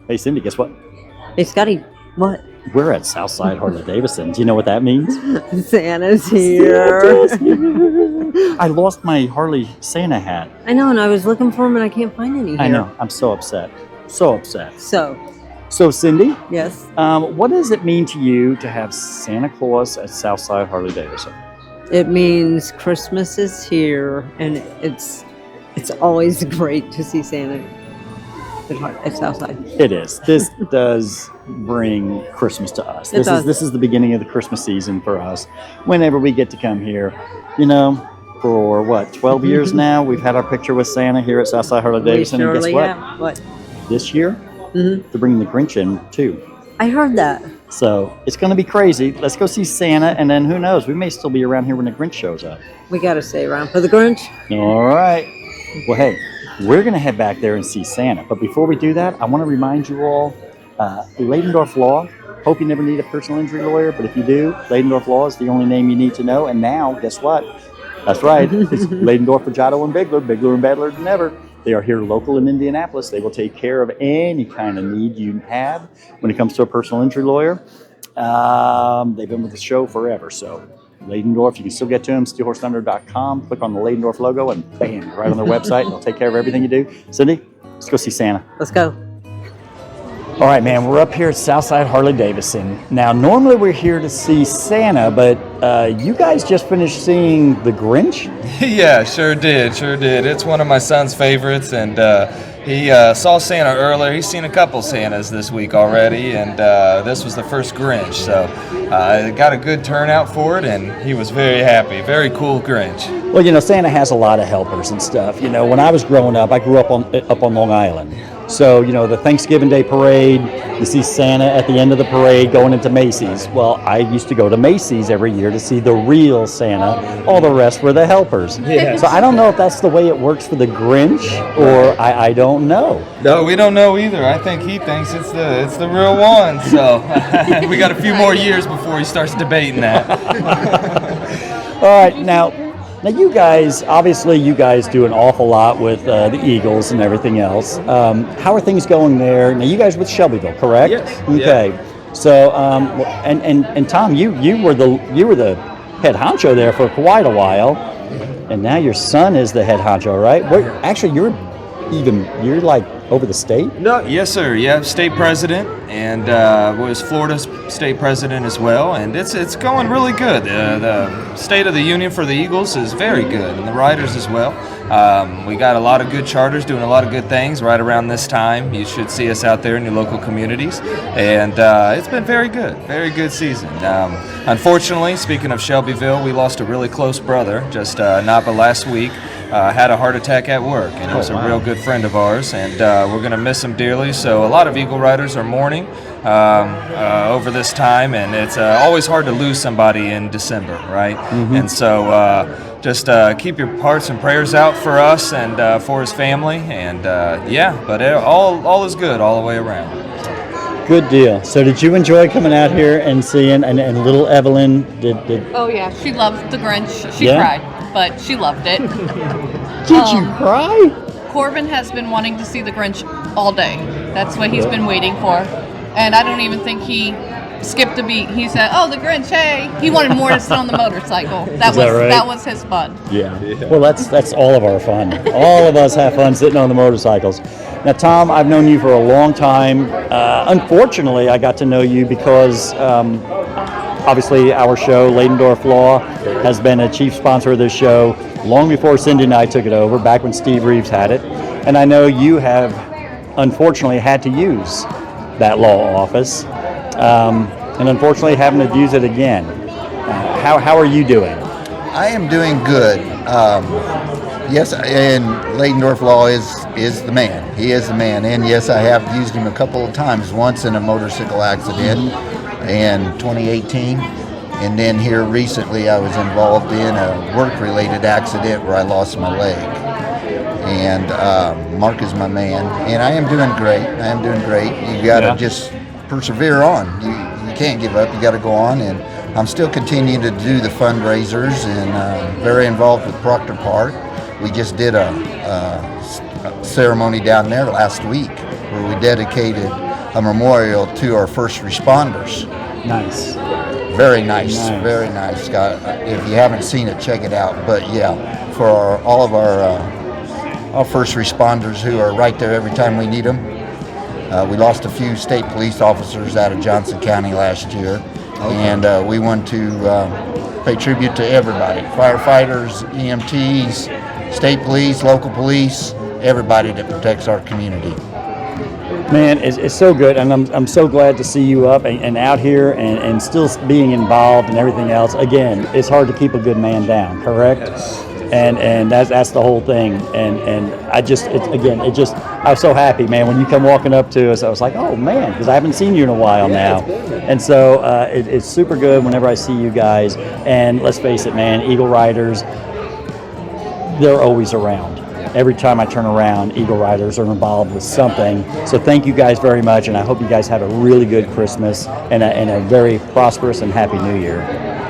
Hey, Cindy, guess what? Hey, Scotty, what? We're at Southside Harley-Davidson. Do you know what that means? Santa's here. I lost my Harley Santa hat. I know, and I was looking for him, and I can't find any here. I know. I'm so upset. So upset. So, Cindy? yes. What does it mean to you to have Santa Claus at Southside Harley-Davidson? It means Christmas is here, and it's always great to see Santa at Southside. It is. This does bring Christmas to us. This is the beginning of the Christmas season for us. Whenever we get to come here, for what, 12 years now, we've had our picture with Santa here at Southside Harley-Davidson. And guess what? Have. What? This year, they're bringing the Grinch in too. I heard that. So it's going to be crazy. Let's go see Santa, and then who knows? We may still be around here when the Grinch shows up. We got to stay around for the Grinch. All right. Well, hey, we're going to head back there and see Santa. But before we do that, I want to remind you all, Ladendorf Law. Hope you never need a personal injury lawyer, but if you do, Ladendorf Law is the only name you need to know. And now, guess what? That's right. It's Ladendorf, Fregiato, and Bigler and badder than ever. They are here local in Indianapolis. They will take care of any kind of need you have when it comes to a personal injury lawyer. They've been with the show forever. So Ladendorf, you can still get to them, steelhorsethunder.com. Click on the Ladendorf logo and bam, right on their website. They'll take care of everything you do. Cindy, let's go see Santa. Let's go. All right, man, we're up here at Southside Harley-Davidson. Now, normally we're here to see Santa, but you guys just finished seeing The Grinch? Yeah, sure did. It's one of my son's favorites, and he saw Santa earlier. He's seen a couple Santas this week already, and this was the first Grinch, so got a good turnout for it, and he was very happy. Very cool Grinch. Well, Santa has a lot of helpers and stuff. When I was growing up, I grew up on Long Island. So, the Thanksgiving Day parade, you see Santa at the end of the parade going into Macy's. Well, I used to go to Macy's every year to see the real Santa. All the rest were the helpers. Yes. So I don't know if that's the way it works for the Grinch, or I don't know. No, we don't know either. I think he thinks it's the real one. So we got a few more years before he starts debating that. All right, now you guys, obviously you guys do an awful lot with the Eagles and everything else. How are things going there? Now you guys with Shelbyville, correct? Yes. Okay. Yeah. So, and Tom, you were the head honcho there for quite a while, and now your son is the head honcho, right? Actually, you're like over the state? No, yes, sir. Yeah, state president, and was Florida's state president as well. And it's going really good. The State of the Union for the Eagles is very good, and the Riders as well. We got a lot of good charters doing a lot of good things right around this time. You should see us out there in your local communities, and it's been very good season. Unfortunately, speaking of Shelbyville, we lost a really close brother just not but last week. Had a heart attack at work, and he was a real good friend of ours, and we're going to miss him dearly. So a lot of Eagle Riders are mourning over this time, and it's always hard to lose somebody in December, right? Mm-hmm. And so just keep your hearts and prayers out for us and for his family, and but all is good all the way around. Good deal. So did you enjoy coming out here and seeing, and little Evelyn did? Oh yeah, she loved the Grinch. She cried, but she loved it. Did you cry? Corbin has been wanting to see the Grinch all day. That's what he's been waiting for. And I don't even think he skipped a beat. He said, "Oh, the Grinch, hey!" He wanted more to sit on the motorcycle. That was his fun. Yeah. Well, that's all of our fun. All of us have fun sitting on the motorcycles. Now, Tom, I've known you for a long time. Unfortunately, I got to know you because obviously our show, Ladendorf Law, has been a chief sponsor of this show long before Cindy and I took it over, back when Steve Reeves had it. And I know you have, unfortunately, had to use that law office, and unfortunately having to use it again. How are you doing? I am doing good. Yes, and Ladendorf Law is the man. He is the man. And yes, I have used him a couple of times, once in a motorcycle accident in 2018. And then here recently I was involved in a work-related accident where I lost my leg. And Mark is my man. And I am doing great. You got to just persevere on. You can't give up. You got to go on. And I'm still continuing to do the fundraisers and very involved with Proctor Park. We just did a ceremony down there last week where we dedicated a memorial to our first responders. Nice. Very nice, Nice. very nice, Scott. If you haven't seen it, check it out. But yeah, for all of our first responders who are right there every time we need them. We lost a few state police officers out of Johnson County last year, and we want to pay tribute to everybody: firefighters, EMTs, state police, local police, everybody that protects our community. Man, it's so good, and I'm so glad to see you up and out here and still being involved and everything else. Again, it's hard to keep a good man down, correct? Yes. And that's the whole thing. And I was so happy, man, when you come walking up to us. I was like, oh man, because I haven't seen you in a while now. And so it's super good whenever I see you guys. And let's face it, man, Eagle Riders, they're always around. Every time I turn around, Eagle Riders are involved with something. So thank you guys very much, and I hope you guys have a really good Christmas and a very prosperous and happy New Year.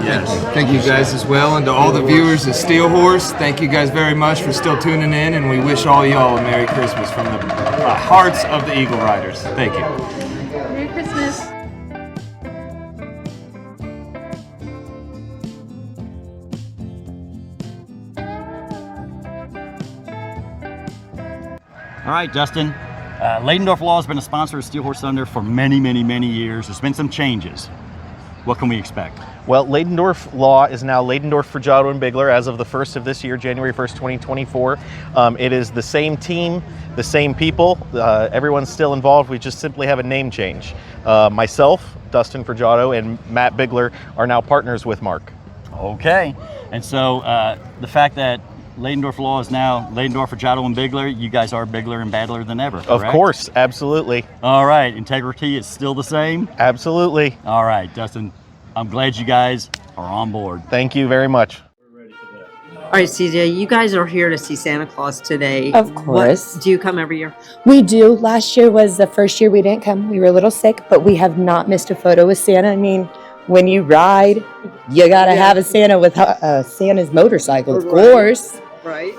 Yes. Thank you guys as well, and to all the viewers of Steel Horse, thank you guys very much for still tuning in, and we wish all y'all a Merry Christmas from the hearts of the Eagle Riders. Thank you. Merry Christmas. All right, Dustin. Ladendorf Law has been a sponsor of Steel Horse Thunder for many, many, many years. There's been some changes. What can we expect? Well, Ladendorf Law is now Ladendorf, Fregiato, and Bigler as of the 1st of this year, January 1st, 2024. It is the same team, the same people. Everyone's still involved. We just simply have a name change. Myself, Dustin Fregiato, and Matt Bigler are now partners with Mark. Okay. And so the fact that Ladendorf Law is now Ladendorf, Fregiato, and Bigler, you guys are bigger and badder than ever, correct? Of course, absolutely. All right. Integrity is still the same? Absolutely. All right, Dustin. I'm glad you guys are on board. Thank you very much. All right, CJ, you guys are here to see Santa Claus today. Of course. Do you come every year? We do. Last year was the first year we didn't come. We were a little sick, but we have not missed a photo with Santa. I mean, when you ride, you got to have a Santa with Santa's motorcycle, of course. Right.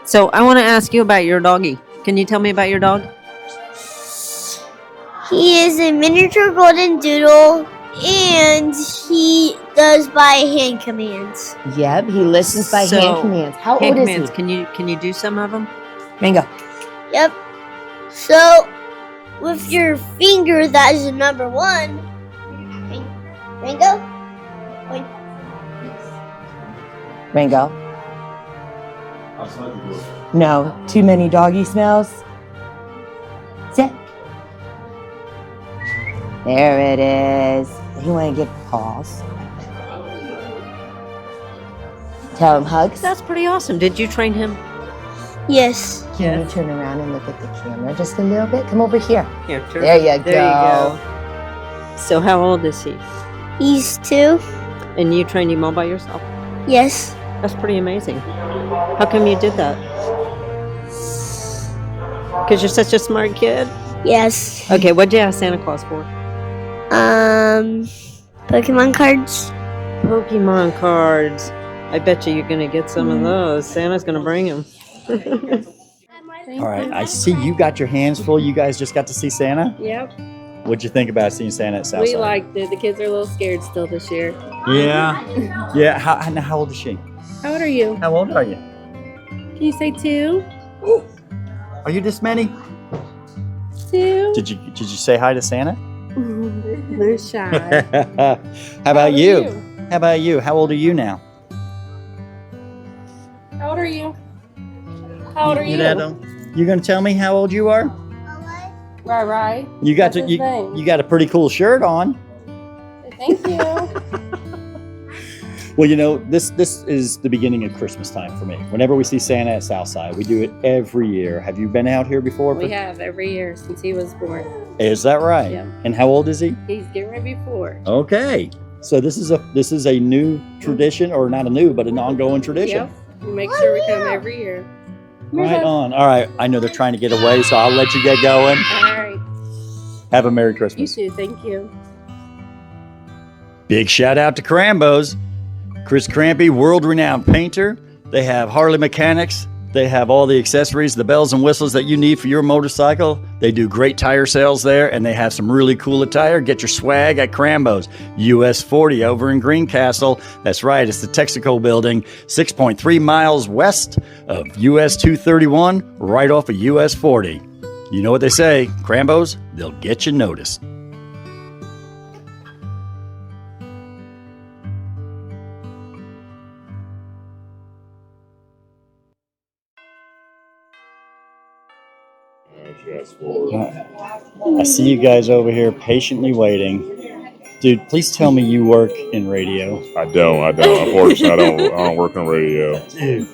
So I want to ask you about your doggy. Can you tell me about your dog? He is a miniature golden doodle, and he does by hand commands. Yep, he listens by So, hand commands. How Hand old commands. is Can you do some of them? he? Mango. Yep. So, with your finger, that is the number one. Ringo? Point. Mango. No, too many doggy smells. Sit. There it is. You want to give paws. Tell him hugs. That's pretty awesome. Did you train him? Yes. Can you turn around and look at the camera just a little bit? Come over here. Here, There you There you go. go. So how old is he? He's 2. And you trained him all by yourself? Yes. That's pretty amazing. How come you did that? Because you're such a smart kid? Yes. Okay, what'd you ask Santa Claus for? Pokemon cards. Pokemon cards. I bet you're going to get some of those. Santa's going to bring them. All right. I see you got your hands full. You guys just got to see Santa? Yep, What'd you think about seeing Santa at Southside? we liked it. The kids are a little scared still this year. Yeah. Yeah. How old is she? How old are you? How old are you? Can you say 2? Are you this many? 2? Did you say hi to Santa? They're shy. How about old are you? you? How about you? How old are you now? How old are you? How old are you? You gonna tell me how old you are? Right. You got What's his name? you got a pretty cool shirt on. Thank you. Well, you know, this is the beginning of Christmas time for me. Whenever we see Santa at Southside, we do it every year. Have you been out here before? We have every year since he was born. Is that right? Yeah. And how old is he? He's getting ready for. Okay. So this is a new tradition, or not a new, but an ongoing tradition. Yep. We make sure we come every year. Right on. All right. I know they're trying to get away, so I'll let you get going. All right. Have a Merry You Christmas. too. Thank you. Big shout out to Krambo's. Chris Crampy, world-renowned painter. They have Harley mechanics. They have all the accessories, the bells and whistles that you need for your motorcycle. They do great tire sales there, and they have some really cool attire. Get your swag at Krambo's, US 40 over in Greencastle. That's right, it's the Texaco building, 6.3 miles west of US 231, right off of US 40. You know what they say, Krambo's, they'll get you noticed. I see you guys over here patiently waiting. Dude, please tell me you work in radio. I don't. Unfortunately, I don't work on radio. Dude,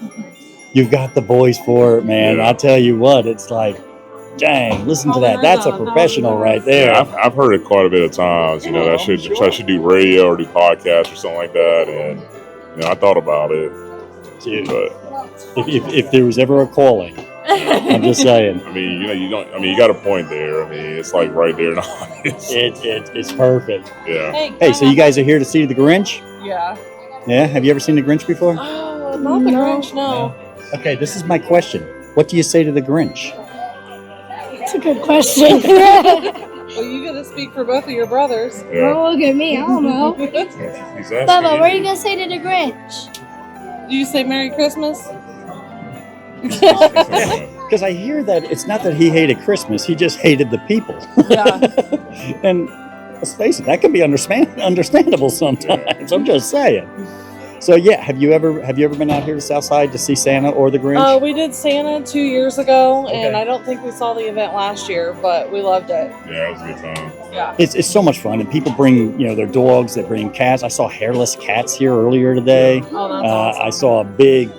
you've got the voice for it, man. Yeah. I'll tell you what, it's like, dang, listen to that. That's a professional right there. Yeah, I've heard it quite a bit of times. You know, that I should do radio or do podcasts or something like that. And you know, I thought about it. Dude, but if there was ever a calling, I'm just saying. I mean, you know, you got a point there. I mean, it's like right there now. It's perfect. Yeah. Hey, so you guys are here to see the Grinch? Yeah. Yeah? Have you ever seen the Grinch before? Oh, not the Grinch, no. Okay, this is my question. What do you say to the Grinch? That's a good question. Well, you got to speak for both of your brothers. Yeah. Don't look at me. I don't know. Bubba, what are you gonna say to the Grinch? Do you say Merry Christmas? Because I hear that it's not that he hated Christmas, he just hated the people. Yeah. And let's face it, that can be understandable sometimes. I'm just saying. So yeah, have you ever been out here to Southside to see Santa or the Grinch? We did Santa 2 years ago, and Okay. I don't think we saw the event last year, but we loved it. Yeah, it was a good time. Yeah. It's so much fun, and people bring their dogs, they bring cats. I saw hairless cats here earlier today. Oh, that's awesome. I saw a big,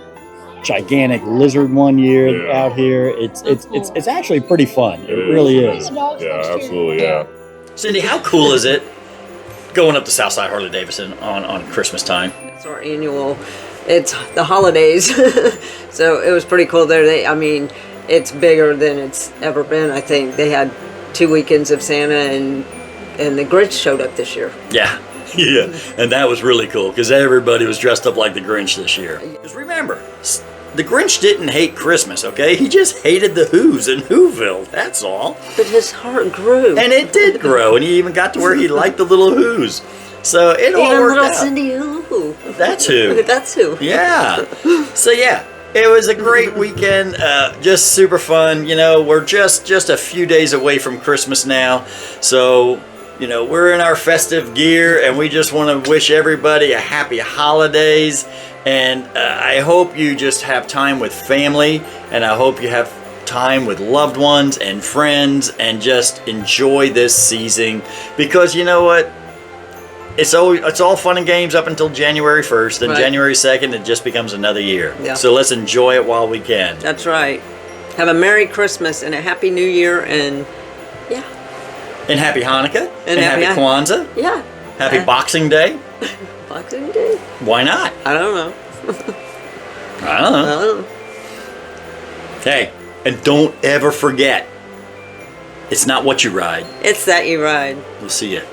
gigantic lizard one year Yeah. out here. It's actually pretty fun. It It really is. is. Yeah, absolutely. Yeah. Cindy, how cool is it going up to Southside Harley-Davidson on Christmas time? It's our annual, it's the holidays. So it was pretty cool there. It's bigger than it's ever been. I think they had 2 weekends of Santa and the Grinch showed up this year. Yeah, yeah, and that was really cool because everybody was dressed up like the Grinch this year. Because remember, the Grinch didn't hate Christmas, okay? He just hated the Who's in Whoville, that's all. But his heart grew. And it did grow, and he even got to where he liked the little Who's. So it all Even worked little out. Cindy Who. That's who. That's who. Yeah. So yeah, it was a great weekend. Just super fun. You know, we're just a few days away from Christmas now. So, you know, we're in our festive gear, and we just want to wish everybody a happy holidays. And I hope you just have time with family, and I hope you have time with loved ones and friends, and just enjoy this season. Because you know what? It's all fun and games up until January 1st. Then Right. January 2nd, it just becomes another year. Yeah. So let's enjoy it while we can. That's right. Have a Merry Christmas and a Happy New Year, and yeah. And happy Hanukkah. And happy happy Kwanzaa. Yeah. Happy Boxing Day. Boxing Day? Why not? I don't know. I don't know. Hey, and don't ever forget, it's not what you ride. It's that you ride. We'll see you.